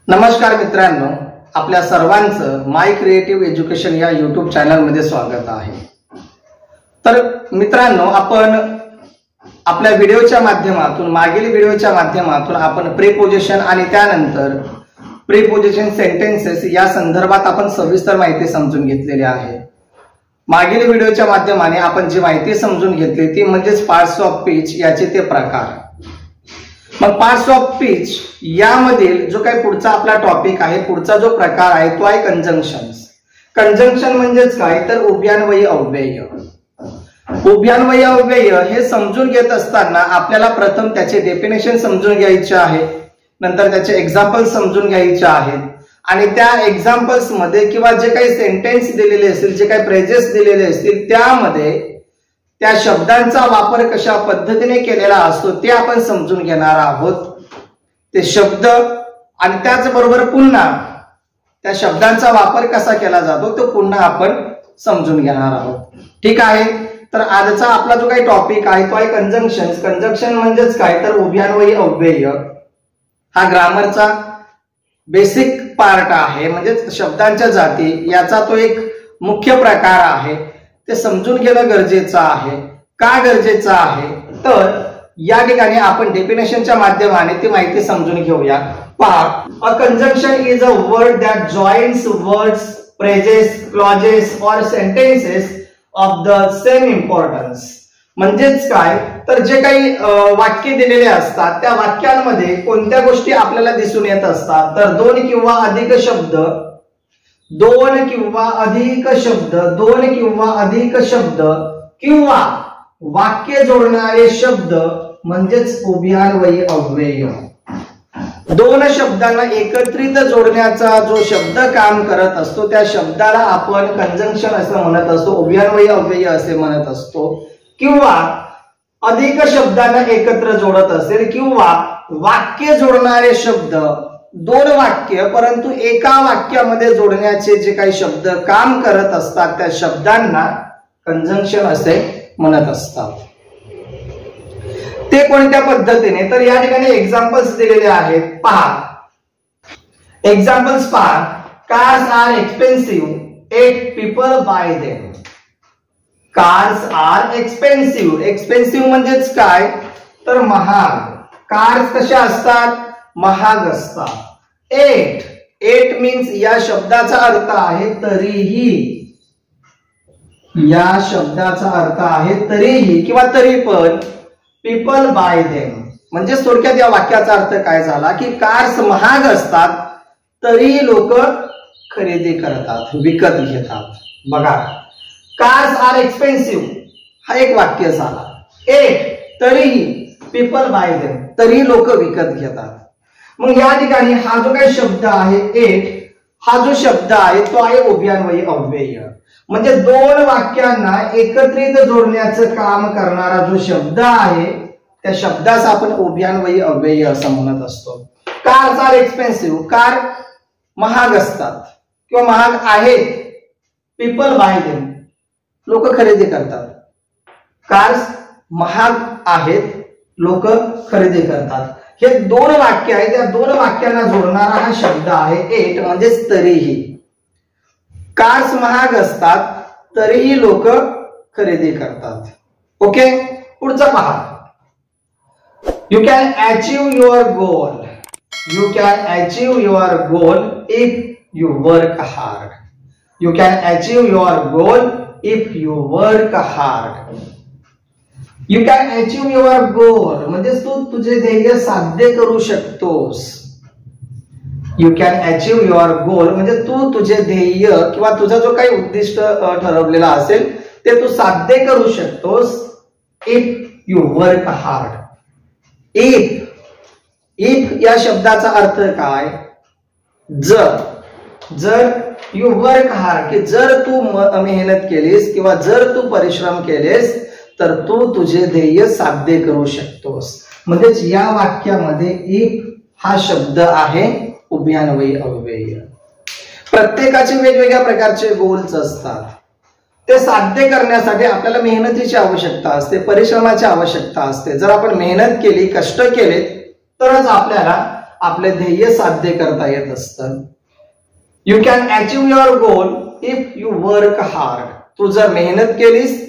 नमस्कार मित्रांनो, आपल्या सर्वांचं माय क्रिएटिव्ह एज्युकेशन या यूट्यूब चॅनल मध्ये स्वागत आहे। तर मित्रांनो, आपण आपल्या व्हिडिओच्या माध्यमातून मागील व्हिडिओच्या माध्यमातून आपण प्रीपोजिशन आणि त्यानंतर प्रीपोजिशन सेंटेन्सेस या संदर्भात आपण सविस्तर माहिती समजून घेतलेली आहे। मागील व्हिडिओच्या माध्यमाने आपण जी माहिती समजून घेतली ती म्हणजेच पार्ट्स ऑफ स्पीच याचे ते प्रकार। मग पार्ट्स ऑफ स्पीच यामधील जो काही पुढचा आपला टॉपिक आहे, पुढचा जो प्रकार आहे तो आहे कंजंक्शन्स। कंजंक्शन म्हणजेच काय तर उभयान्वयी अव्यय। उभयान्वयी अव्यय हे समजून घेत असताना आपल्याला प्रथम त्याचे डेफिनेशन समजून घ्यायचे आहे, नंतर त्याचे एक्झाम्पल समजून घ्यायचे आहेत आणि त्या एक्झाम्पल्स मध्ये किंवा जे काही सेंटेन्स दिलेले असतील, जे काही फ्रेजेस दिलेले असतील त्यामध्ये त्या शब्दांचा वापर कशा पद्धतीने केलेला असतो ते आपण समजून घेणार आहोत। ते शब्द आणि त्याचबरोबर पुन्हा त्या शब्दांचा वापर कसा केला जातो तो पुन्हा आपण समजून घेणार आहोत। ठीक आहे, तर आजचा आपला जो काही टॉपिक आहे तो आहे कंजंक्शन्स। कंजंक्शन म्हणजेच काय तर उभयान्वयी अव्यय। हा ग्रामरचा बेसिक पार्ट आहे, म्हणजे शब्दांच्या जाती याचा तो एक मुख्य प्रकार आहे। ते समजून घेणं गरजेचं आहे। का गरजेचं आहे तर या ठिकाणी आपण डेफिनेशनच्या माध्यमाने ती माहिती समजून घेऊया। पहा, a conjunction is a word that joints words, phrases, clauses और sentences of the same importance. म्हणजेच काय तर जे काही वाक्य दिलेले असतात त्या वाक्यांमध्ये कोणत्या गोष्टी आपल्याला दिसून येत असतात तर दोन किंवा अधिक शब्द, दोन किंवा अधिक शब्द किंवा वाक्य जोडणारे शब्द म्हणजेच उभयान्वयी अव्यय। दोन शब्दांना एकत्रित जोडण्याचा जो शब्द काम करत असतो त्या शब्दाला आपण कंजंक्शन असं म्हणत असतो, उभयान्वयी अव्यय असे म्हणत असतो। किंवा अधिक शब्दांना एकत्र जोडत असेल किंवा वाक्य जोडणारे शब्द, दोन वाक्य परंतु एका वाक्यामध्ये जोडण्याचे जे काही शब्द काम करत असतात त्या शब्दांना कंजंक्शन असे म्हणत असतात। ते कोणत्या पद्धतीने तर या ठिकाणी एक्झाम्पल्स दिलेले आहेत। पहा, एक्झाम्पल्स पहा। Cars are expensive, 8 people buy them. Cars are expensive. Expensive म्हणजेच काय तर महाग। कार्स कशा असतात महाग असतात। 8 मीन्स या शब्दाचा अर्थ आहे तरीही, या शब्दाचा अर्थ आहे तरीही किंवा तरी पण। पीपल बाय देम म्हणजे थोडक्यात या वाक्याचा अर्थ काय झाला की कार्स महाग असतात तरी लोक खरेदी करतात, विकत घेतात। बघा, कार्स आर एक्सपेन्सिव्ह हा एक वाक्य झाला। 8 तरीही, पीपल बाय देम तरी लोक विकत घेतात। मग या ठिकाणी हा जो काही शब्द आहे 8 हा जो शब्द आहे तो आहे उभयान्वयी अव्यय। म्हणजे दोन वाक्यांना एकत्रित जोडण्याचं काम करणारा जो शब्द आहे त्या शब्दाचा आपण उभयान्वयी अव्यय असं म्हणत असतो। कार्स आर एक्सपेन्सिव्ह, कार महाग असतात किंवा महाग आहेत। पीपल बाय देम लोक खरेदी करतात। कार्स महाग आहेत, लोक खरेदी करतात। हे दोन वाक्य आहेत, त्या दोन वाक्यांना जोडणारा हा शब्द आहे 8 म्हणजेच तरीही। कार्स महाग असतात तरीही लोक खरेदी करतात। ओके, पुढचा पहा। You can achieve your goal, you can achieve your goal if you work hard. You can achieve your goal if you work hard. You can achieve your गोल म्हणजे तू तुझे ध्येय साध्य करू शकतोस। यू कॅन अचीव युअर गोल म्हणजे तू तुझे ध्येय किंवा तुझा जो काही उद्दिष्ट ठरवलेला असेल ते तू साध्य करू शकतोस if you work hard. If या शब्दाचा अर्थ काय जर यू वर्क हार्ड की जर तू मेहनत केलीस किंवा जर तू परिश्रम केलेस तर तू तुझे ध्येय साध्य करू शकतोस। म्हणजेच या वाक्यामध्ये इफ हा शब्द आहे उभयान्वयी अव्यय। प्रत्येकाचे वेगवेगळ्या प्रकारचे गोल्स असतात, ते साध्य करण्यासाठी आपल्याला मेहनतीची आवश्यकता असते, परिश्रमाची आवश्यकता असते। जर आपण मेहनत केली, कष्ट केले तरच आपल्याला आपले ध्येय साध्य करता येत असतं. You can achieve your goal if you work hard. तू जर मेहनत केलीस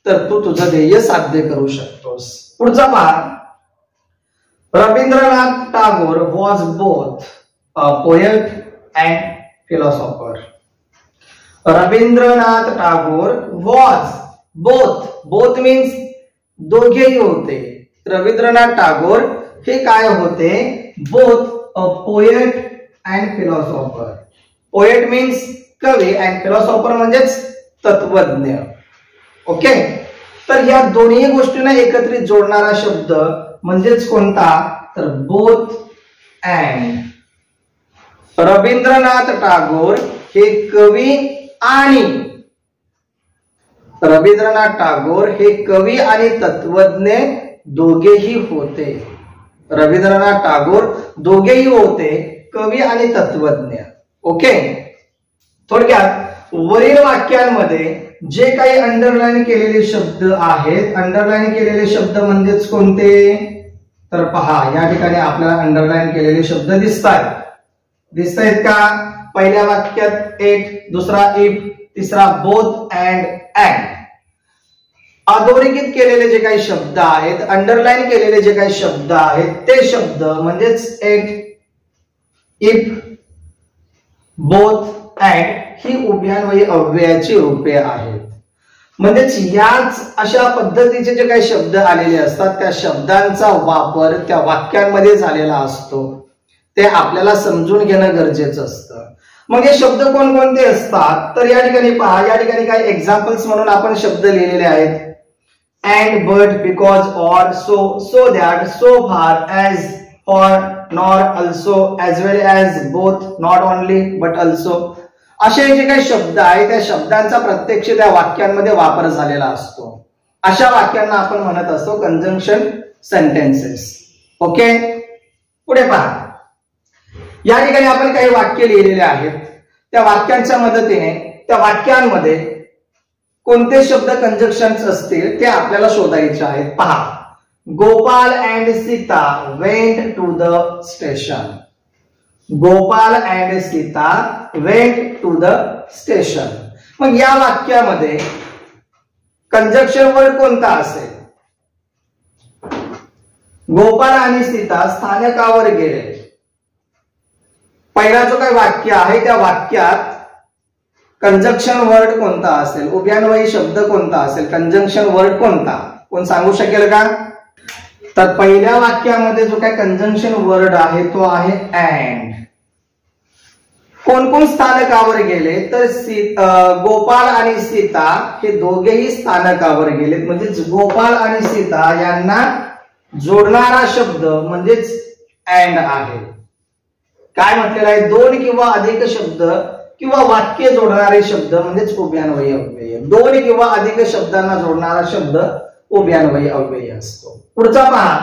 तर तू तुझं ध्येय साध्य करू शकतोस. पुढचा पहा. Rabindranath Tagore was both a poet and philosopher. Rabindranath Tagore was both means दोघेही होते. रवींद्रनाथ टागोर हे काय होते? Both a poet and philosopher. Poet means कवी अँड फिलॉसॉफर म्हणजेच तत्वज्ञ. ओके, तर या दोन्ही गोष्टींना एकत्रित जोडणारा शब्द म्हणजेच कोणता? तर बोथ अँड. रवींद्रनाथ टागोर हे कवी आणि तत्वज्ञ दोघेही होते. रवींद्रनाथ टागोर दोघेही होते, कवी आणि तत्वज्ञ. ओके, थोडक्यात वरील वाक्यांमध्ये जे काही अंडरलाईन केलेले शब्द आहेत, अंडरलाईन केलेले शब्द म्हणजेच कोणते? तर पहा, या ठिकाणी आपल्याला अंडरलाईन केलेले शब्द दिसतायत का? पहिल्या वाक्यात एट, दुसरा इफ, तिसरा बोथ अँड अँड. अधोरेखित केलेले जे काही शब्द आहेत, अंडरलाईन केलेले जे काही शब्द आहेत, ते शब्द म्हणजेच एट, इफ, बोथ अँड ही उभयान्वयी अव्ययाची रूपे आहेत. म्हणजेच याच अशा पद्धतीचे जे काही शब्द आलेले असतात त्या शब्दांचा वापर त्या वाक्यांमध्ये झालेला असतो. ते आपल्याला समजून घेणं गरजेचं असतं. मग हे शब्द कोणकोणते असतात? तर या ठिकाणी पहा, या ठिकाणी काही एक्झाम्पल्स म्हणून आपण शब्द लिहिलेले आहेत. And, but, because, or, so that, so far, as, for, nor, also, as well as, both, not only but also. असे जे काही शब्द आहेत त्या शब्दांचा प्रत्यक्ष त्या वाक्यांमध्ये वापर झालेला असतो. अशा वाक्यांना आपण म्हणत असतो कंजंक्शन सेंटेन्सेस. ओके, पुढे पहा. या ठिकाणी आपण काही वाक्य लिहिलेले आहेत. त्या वाक्यांच्या मदतीने त्या वाक्यांमध्ये कोणते शब्द कंजंक्शन्स असतील ते आपल्याला शोधायचे आहेत. पहा, Gopal and Sita went to the station. Gopal and Sita went to the station. मग या वाक्यामध्ये कंजंक्शन वर्ड कोणता असेल? गोपाल आणि सीता स्थानकावर गेले. पहिला जो काही वाक्य आहे त्या वाक्यात कंजंक्शन वर्ड कोणता असेल? उभयान्वयी शब्द कोणता असेल? कंजंक्शन वर्ड कोणता? कोण सांगू शकेल का? तर पहिल्या वाक्यामध्ये जो काही कंजंक्शन वर्ड आहे तो आहे अँड. कोण कोण स्थानकावर गेले? तर गोपाल आणि सीता हे दोघेही स्थानकावर गेलेत. म्हणजेच गोपाल आणि सीता यांना जोडणारा शब्द म्हणजेच अँड आहे. काय म्हटलेलं आहे? दोन किंवा अधिक शब्द किंवा वाक्य जोडणारे शब्द म्हणजेच उभयान्वयी अव्यय. दोन किंवा अधिक शब्दांना जोडणारा शब्द उभयान्वयी अव्यय असतो. पुढचा पहा.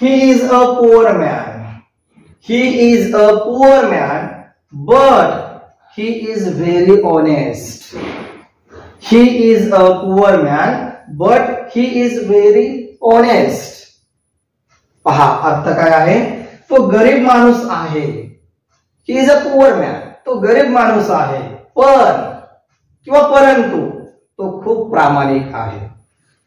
He is a poor man. He is a poor man but he is very honest. He is a poor man but he is very honest. पहा, अर्थ काय आहे? तो गरीब माणूस आहे. He is a poor man, तो गरीब माणूस आहे, पण किंवा परंतु तो खूप प्रामाणिक आहे.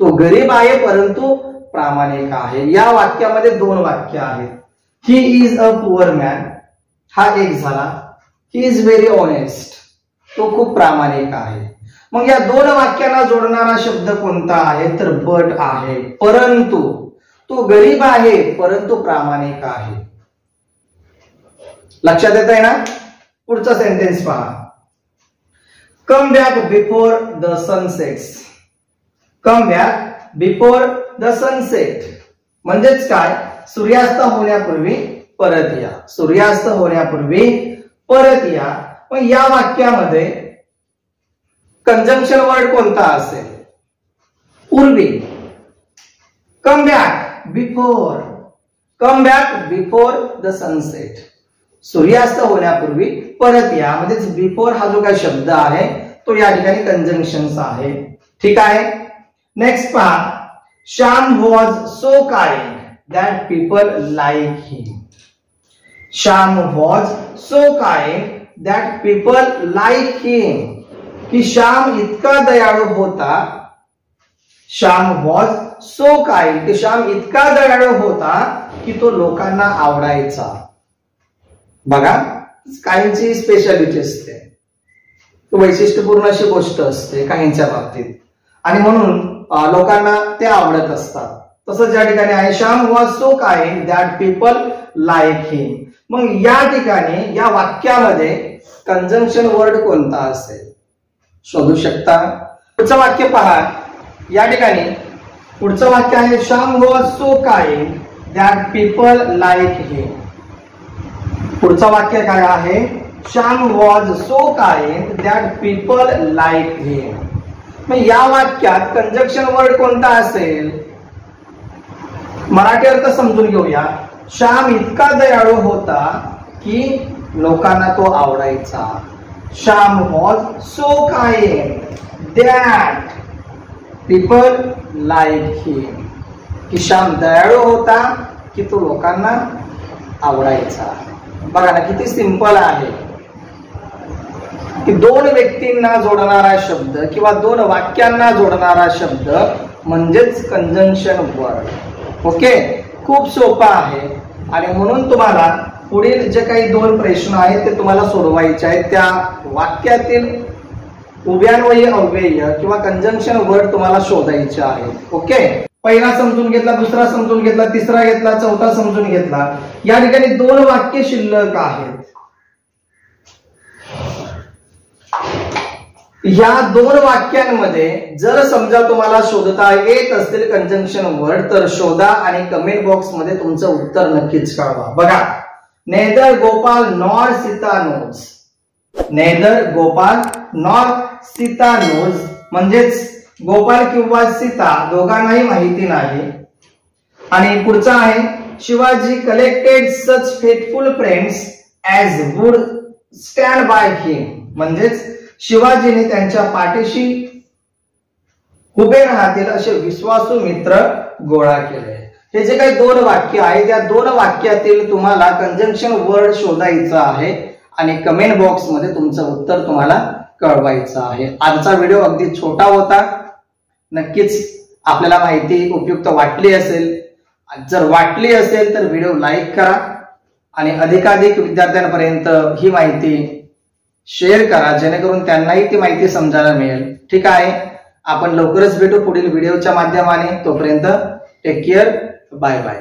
तो गरीब आहे परंतु प्रामाणिक आहे. या वाक्यामध्ये दोन वाक्य आहेत. He is a poor man हा एक झाला. ही इज व्हेरी ऑनेस्ट, तो खूप प्रामाणिक आहे. मग या दोन वाक्यांना जोडणारा शब्द कोणता आहे? तर बट आहे. परंतु तो गरीब आहे परंतु प्रामाणिक आहे. लक्षात येत आहे ना? पुढचा सेंटेन्स पहा. Come back before the sunsets. Come back before the sunset म्हणजेच काय? सूर्यास्त होण्यापूर्वी परत या. सूर्यास्त होण्यापूर्वी परत या. मग या वाक्यामध्ये कंजंक्शन वर्ड कोणता असेल? पूर्वी. Come back before. Come back before the sunset. सूर्यास्त होण्यापूर्वी परत या. म्हणजेच बिफोर हा जो काही शब्द आहे तो या ठिकाणी कंजंक्शन्स आहे. ठीक आहे. नेक्स्ट पहा. Shyam was so kind that people like him. Shyam was so kind that people like him, की श्याम इतका दयाळू होता. श्याम वॉज सो काइंड, की श्याम इतका दयाळू होता की तो लोकांना आवडायचा. बघा, काहींची स्पेशालिटी असते, वैशिष्ट्यपूर्ण अशी गोष्ट असते काहींच्या बाबतीत, आणि म्हणून लोकांना ते आवडत असतात. तसंच या ठिकाणी आहे Shyam was so kind that people like him. मग या ठिकाणी या वाक्यामध्ये कंजंक्शन वर्ड कोणता असेल शोधू शकता. पुढचं वाक्य पहा. या ठिकाणी पुढचं वाक्य आहे Shyam was so kind that people like him. पुढचं वाक्य काय आहे? Shyam was so kind that people like him. मग या वाक्यात कंजंक्शन वर्ड कोणता असेल? मराठी अर्थ समजून घेऊया. श्याम इतका दयाळू होता की लोकांना तो आवडायचा. Shyam was so kind that people like him, की श्याम दयाळू होता की तो लोकांना आवडायचा. बघा ना, किती सिंपल आहे की दोन व्यक्तींना जोडणारा शब्द किंवा दोन वाक्यांना जोडणारा शब्द म्हणजेच कंजंक्शन वर्ड. ओके, खूप सोपा आहे. आणि म्हणून तुम्हाला पुढील जे काही दोन प्रश्न आहेत ते तुम्हाला सोडवायचे आहेत. त्या वाक्यातील उभयान्वयी अव्यय किंवा कंजंक्शन वर्ड तुम्हाला शोधायचे आहेत. ओके, पहिला समजून घेतला, दुसरा समजून घेतला, तिसरा घेतला, चौथा समजून घेतला. या ठिकाणी दोन वाक्य शिल्लक आहेत. या दोन वाक्यांमध्ये जर समजा तुम्हाला शोधता येत असतील कंजंक्शन वर्ड तर शोधा आणि कमेंट बॉक्स मध्ये तुमचं उत्तर नक्कीच कळवा. बघा, neither Gopal nor Sita knows. Neither Gopal nor Sita knows म्हणजेच गोपाल किंवा सीता दोघांनाही माहिती नाही. आणि पुढचा आहे Shivaji collected such faithful friends as would stand by him. म्हणजेच शिवाजीने त्यांच्या पाठीशी उभे राहतील असे विश्वासू मित्र गोळा केले. हे जे काही दोन वाक्य आहे त्या दोन वाक्यातील तुम्हाला कंजंक्शन वर्ड शोधायचं आहे आणि कमेंट बॉक्स मध्ये तुमचं उत्तर तुम्हाला कळवायचं आहे. आजचा व्हिडिओ अगदी छोटा होता. नक्कीच आपल्याला माहिती उपयुक्त वाटली असेल. जर वाटली असेल तर व्हिडिओ लाईक करा आणि अधिकाधिक विद्यार्थ्यांपर्यंत ही माहिती शेअर करा जेणेकरून त्यांनाही ती माहिती समजायला मिळेल. ठीक आहे, आपण लवकरच भेटू पुढील व्हिडिओच्या माध्यमाने. तोपर्यंत टेक केअर, बाय बाय.